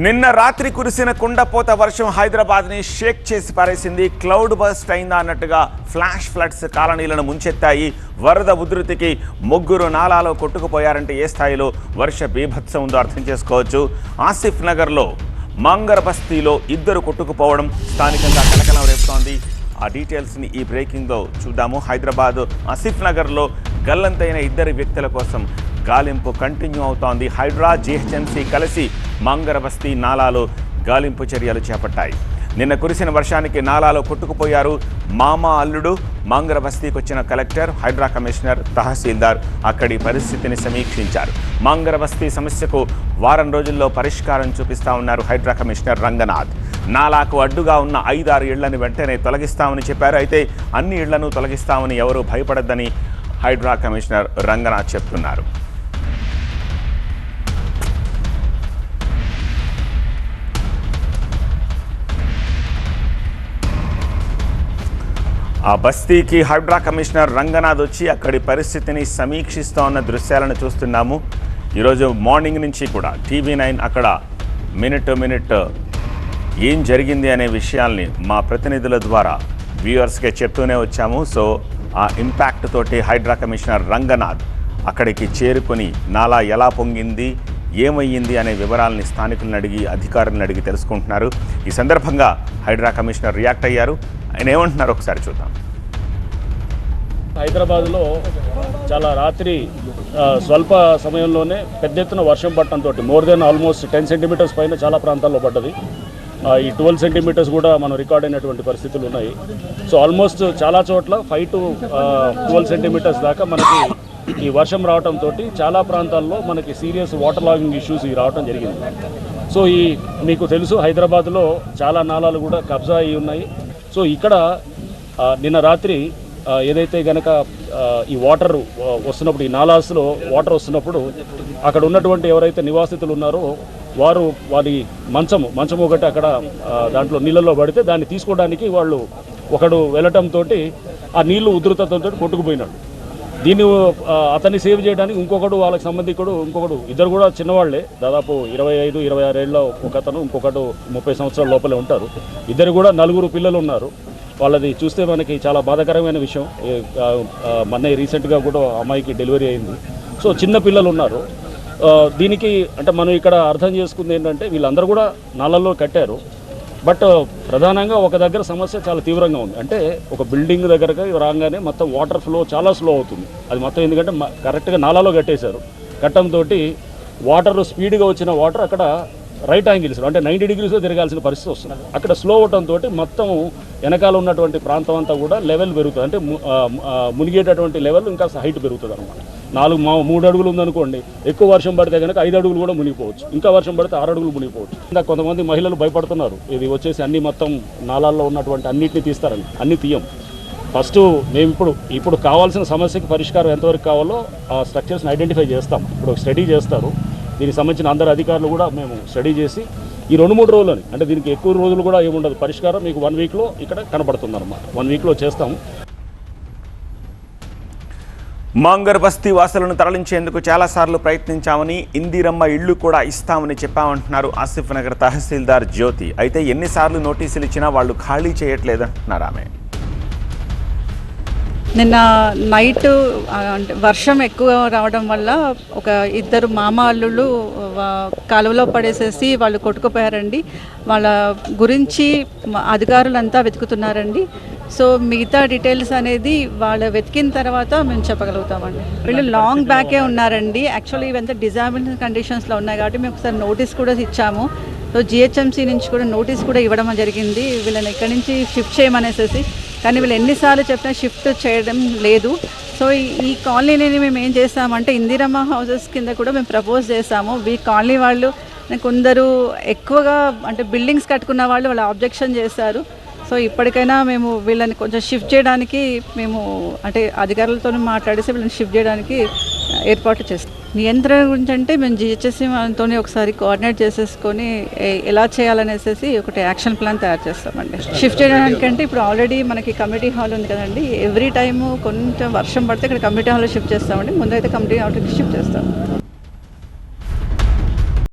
నిన్న రాత్రి కురిసిన కుండపోత వర్షం హైదరాబాద్ని షేక్ చేసి పారేసింది. క్లౌడ్ బస్ట్ అయిందా అన్నట్టుగా ఫ్లాష్ ఫ్లడ్స్ కాలనీలను ముంచెత్తాయి. వరద ఉధృతికి ముగ్గురు నాలాలో కొట్టుకుపోయారంటే ఏ స్థాయిలో వర్ష బీభత్సం ఉందో అర్థం చేసుకోవచ్చు. ఆసిఫ్ నగర్లో మంగర బస్తీలో ఇద్దరు కొట్టుకుపోవడం స్థానికంగా కలకలం రేపుతోంది. ఆ డీటెయిల్స్ని ఈ బ్రేకింగ్లో చూద్దాము. హైదరాబాద్ ఆసిఫ్ నగర్లో గల్లంతైన ఇద్దరు వ్యక్తుల కోసం గాలింపు కంటిన్యూ అవుతోంది. హైడ్రా జీహెచ్ఎంసీ కలిసి మంగర బస్తీ నాలాలో గాలింపు చర్యలు చేపట్టాయి. నిన్న కురిసిన వర్షానికి నాలాలో కొట్టుకుపోయారు. మామ అల్లుడు. మంగర బస్తీకి వచ్చిన కలెక్టర్, హైడ్రా కమిషనర్, తహసీల్దార్ అక్కడి పరిస్థితిని సమీక్షించారు. మంగర బస్తీ సమస్యకు వారం రోజుల్లో పరిష్కారం చూపిస్తా ఉన్నారు హైడ్రా కమిషనర్ రంగనాథ్. నాలాకు అడ్డుగా ఉన్న 5-6 ఇళ్లను వెంటనే తొలగిస్తామని చెప్పారు. అయితే అన్ని ఇళ్లను తొలగిస్తామని ఎవరూ భయపడద్దని హైడ్రా కమిషనర్ రంగనాథ్ చెప్తున్నారు. ఆ బస్తీకి హైడ్రా కమిషనర్ రంగనాథ్ వచ్చి అక్కడి పరిస్థితిని సమీక్షిస్తూ ఉన్న దృశ్యాలను చూస్తున్నాము. ఈరోజు మార్నింగ్ నుంచి కూడా TV9 అక్కడ మినిట్ టు మినిట్ ఏం జరిగింది అనే విషయాల్ని మా ప్రతినిధుల ద్వారా వ్యూవర్స్కే చెప్తూనే వచ్చాము. సో ఆ ఇంపాక్ట్ తోటి హైడ్రా కమిషనర్ రంగనాథ్ అక్కడికి చేరుకొని నాలా ఎలా పొంగింది, ఏమయ్యింది అనే వివరాలని స్థానికులను అడిగి, అధికారులను అడిగి తెలుసుకుంటున్నారు. ఈ సందర్భంగా హైడ్రా కమిషనర్ రియాక్ట్ అయ్యారు. ఆయన ఏమంటున్నారు ఒకసారి చూద్దాం. హైదరాబాద్లో చాలా రాత్రి స్వల్ప సమయంలోనే పెద్ద ఎత్తున వర్షం పడటంతో మోర్ దెన్ ఆల్మోస్ట్ 10 సెంటీమీటర్స్ పైన చాలా ప్రాంతాల్లో పడ్డది. ఈ 12 సెంటీమీటర్స్ కూడా మనం రికార్డ్ అయినటువంటి పరిస్థితులు ఉన్నాయి. సో ఆల్మోస్ట్ చాలా చోట్ల 5 to 12 సెంటీమీటర్స్ దాకా మనకి ఈ వర్షం రావడంతో చాలా ప్రాంతాల్లో మనకి సీరియస్ వాటర్ లాగింగ్ ఇష్యూస్ రావడం జరిగింది. సో మీకు తెలుసు హైదరాబాద్లో చాలా నాలాలు కూడా కబ్జా అయి ఉన్నాయి. సో ఇక్కడ నిన్న రాత్రి ఏదైతే గనక ఈ వాటర్ వస్తున్నప్పుడు, ఈ నాలాస్లో వాటర్ వస్తున్నప్పుడు అక్కడ ఉన్నటువంటి ఎవరైతే నివాసితులు ఉన్నారో వారి మంచం ఒకటి అక్కడ దాంట్లో నీళ్ళల్లో పడితే దాన్ని తీసుకోవడానికి ఒకడు వెళ్ళటంతో ఆ నీళ్లు ఉధృతతో కొట్టుకుపోయినాడు. దీన్ని అతన్ని సేవ్ చేయడానికి వాళ్ళకి సంబంధికుడు ఇద్దరు కూడా చిన్నవాళ్లే, దాదాపు 25-26 ఏళ్ళ ఒకతను, ఇంకొకడు 30 సంవత్సరాల లోపలే ఉంటారు. ఇద్దరు కూడా 4 పిల్లలు ఉన్నారు. వాళ్ళది చూస్తే మనకి చాలా బాధాకరమైన విషయం. మొన్న రీసెంట్గా కూడా అమ్మాయికి డెలివరీ అయింది. సో చిన్న పిల్లలు ఉన్నారు. దీనికి అంటే మనం ఇక్కడ అర్థం చేసుకుంది ఏంటంటే వీళ్ళందరూ కూడా నాళ్ళల్లో కట్టారు. బట్ ప్రధానంగా ఒక దగ్గర సమస్య చాలా తీవ్రంగా ఉంది. అంటే ఒక బిల్డింగ్ దగ్గరగా రాగానే మొత్తం వాటర్ ఫ్లో చాలా స్లో అవుతుంది. అది మొత్తం ఎందుకంటే కరెక్ట్గా నాలాలో కట్టేశారు. కట్టంతో వాటర్ స్పీడ్గా వచ్చిన వాటర్ అక్కడ రైట్ యాంగిల్స్లో అంటే 90 degreesలో తిరగాల్సిన పరిస్థితి వస్తుంది. అక్కడ స్లో అవడంతో మొత్తం వెనకాల ఉన్నటువంటి ప్రాంతం అంతా కూడా లెవెల్ పెరుగుతుంది. అంటే మునిగేటటువంటి లెవెల్ ఇంకా హైట్ పెరుగుతుంది అనమాట. 3 అడుగులు ఉందనుకోండి, ఎక్కువ వర్షం పడితే కనుక 5 అడుగులు కూడా మునిగిపోవచ్చు, ఇంకా వర్షం పడితే 6 అడుగులు మునిగిపోవచ్చు. ఇంకా కొంతమంది మహిళలు భయపడుతున్నారు, ఇది వచ్చేసి అన్ని మొత్తం నాలాల్లో ఉన్నటువంటి అన్నింటినీ తీస్తారని. అన్నీ తీయం. ఫస్ట్ మేము ఇప్పుడు కావాల్సిన సమస్యకి పరిష్కారం ఎంతవరకు కావాలో ఆ స్ట్రక్చర్స్ని ఐడెంటిఫై చేస్తాం. ఇప్పుడు స్టడీ చేస్తారు. దీనికి సంబంధించిన అందరు అధికారులు కూడా మేము స్టడీ చేసి ఈ 2-3 రోజులని, అంటే దీనికి ఎక్కువ రోజులు కూడా ఏముండదు, పరిష్కారం మీకు 1 వీక్లో ఇక్కడ కనబడుతుంది అనమాట. 1 వీక్లో చేస్తాము. మంగర్ బస్తీ వాసులను తరలించేందుకు చాలాసార్లు ప్రయత్నించామని, ఇందిరమ్మ ఇళ్లు కూడా ఇస్తామని చెప్పామంటున్నారు ఆసిఫ్ నగర్ తహసీల్దార్ జ్యోతి. అయితే ఎన్నిసార్లు నోటీసులు ఇచ్చినా వాళ్ళు ఖాళీ చేయట్లేదంటున్నారు ఆమె. నిన్న నైట్ అంటే వర్షం ఎక్కువ రావడం వల్ల ఒక 2 మామ అల్లుళ్ళు కాలువలో పడేసేసి వాళ్ళు కొట్టుకుపోయారండి. వాళ్ళ గురించి అధికారులంతా వెతుకుతున్నారండి. సో మిగతా డీటెయిల్స్ అనేది వాళ్ళు వెతికిన తర్వాత మేము చెప్పగలుగుతామండి. వీళ్ళు లాంగ్ బ్యాకే ఉన్నారండి. యాక్చువల్లీ ఇవంతా డిజాబుల్ కండిషన్స్లో ఉన్నాయి కాబట్టి మేము ఒకసారి నోటీస్ కూడా ఇచ్చాము. సో GHMC నుంచి కూడా నోటీస్ కూడా ఇవ్వడం జరిగింది, వీళ్ళని ఇక్కడి నుంచి షిఫ్ట్ చేయమనేసి. కానీ వీళ్ళు ఎన్నిసార్లు చెప్పినా షిఫ్ట్ చేయడం లేదు. సో ఈ కాలనీని మేము ఏం చేస్తామంటే ఇందిరమ్మ హౌసెస్ కింద కూడా మేము ప్రపోజ్ చేస్తాము. ఈ కాలనీ వాళ్ళు కొందరు ఎక్కువగా అంటే బిల్డింగ్స్ కట్టుకున్న వాళ్ళు ఆబ్జెక్షన్ చేస్తారు. సో ఇప్పటికైనా మేము వీళ్ళని కొంచెం షిఫ్ట్ చేయడానికి మేము అంటే అధికారులతో మాట్లాడేసి వీళ్ళని షిఫ్ట్ చేయడానికి ఏర్పాట్లు చేస్తాం. నియంత్రణ గురించి అంటే మేము GHSC వాళ్ళతో ఒకసారి కోఆర్డినేట్ చేసేసుకొని ఎలా చేయాలనేసి ఒకటి యాక్షన్ ప్లాన్ తయారు చేస్తామండి. షిఫ్ట్ చేయడానికంటే ఇప్పుడు ఆల్రెడీ మనకి కమ్యూనిటీ హాల్ ఉంది కదండి, ఎవ్రీ టైము కొంచెం వర్షం పడితే ఇక్కడ కమ్యూనిటీ హాల్లో షిఫ్ట్ చేస్తామండి. ముందైతే కమ్యూనిటీ హాల్కి షిఫ్ట్ చేస్తాం.